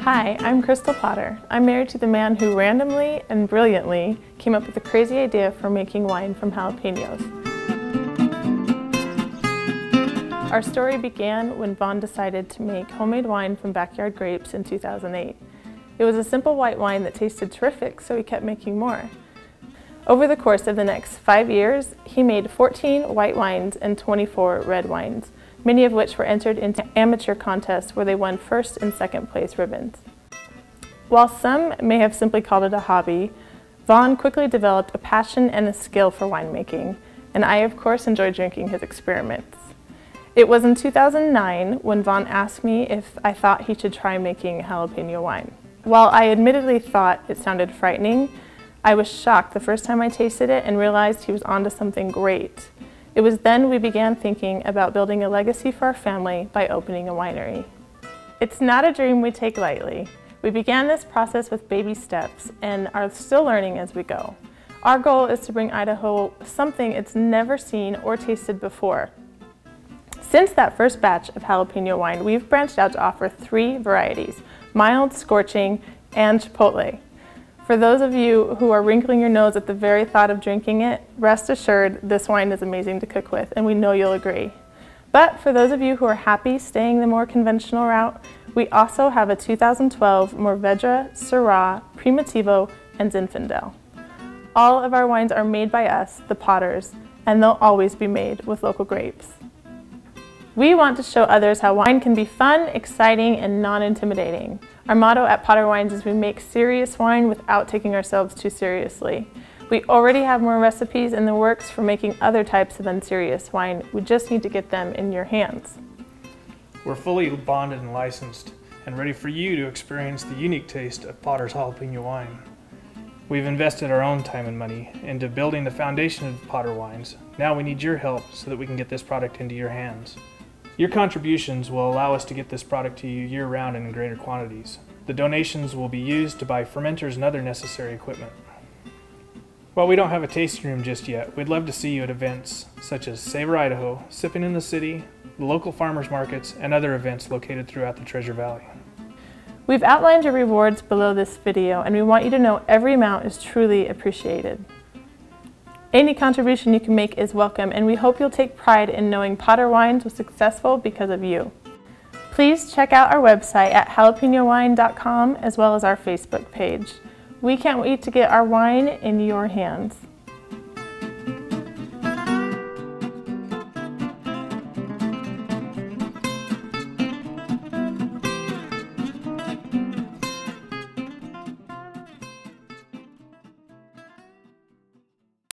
Hi, I'm Crystal Potter. I'm married to the man who randomly and brilliantly came up with the crazy idea for making wine from jalapenos. Our story began when Vaughn decided to make homemade wine from backyard grapes in 2008. It was a simple white wine that tasted terrific, so he kept making more. Over the course of the next 5 years, he made 14 white wines and 24 red wines, many of which were entered into amateur contests where they won first and second place ribbons. While some may have simply called it a hobby, Vaughn quickly developed a passion and a skill for winemaking, and I of course enjoyed drinking his experiments. It was in 2009 when Vaughn asked me if I thought he should try making jalapeno wine. While I admittedly thought it sounded frightening, I was shocked the first time I tasted it and realized he was onto something great. It was then we began thinking about building a legacy for our family by opening a winery. It's not a dream we take lightly. We began this process with baby steps and are still learning as we go. Our goal is to bring Idaho something it's never seen or tasted before. Since that first batch of jalapeno wine, we've branched out to offer 3 varieties: mild, scorching, and chipotle. For those of you who are wrinkling your nose at the very thought of drinking it, rest assured this wine is amazing to cook with, and we know you'll agree. But for those of you who are happy staying the more conventional route, we also have a 2012 Mourvedre, Syrah, Primitivo, and Zinfandel. All of our wines are made by us, the Potters, and they'll always be made with local grapes. We want to show others how wine can be fun, exciting, and non-intimidating. Our motto at Potter Wines is we make serious wine without taking ourselves too seriously. We already have more recipes in the works for making other types of unserious wine. We just need to get them in your hands. We're fully bonded and licensed and ready for you to experience the unique taste of Potter's jalapeno wine. We've invested our own time and money into building the foundation of Potter Wines. Now we need your help so that we can get this product into your hands. Your contributions will allow us to get this product to you year-round and in greater quantities. The donations will be used to buy fermenters and other necessary equipment. While we don't have a tasting room just yet, we'd love to see you at events such as Savor Idaho, Sipping in the City, the local farmers markets, and other events located throughout the Treasure Valley. We've outlined your rewards below this video, and we want you to know every amount is truly appreciated. Any contribution you can make is welcome, and we hope you'll take pride in knowing Potter Wines was successful because of you. Please check out our website at jalapenowine.com as well as our Facebook page. We can't wait to get our wine in your hands.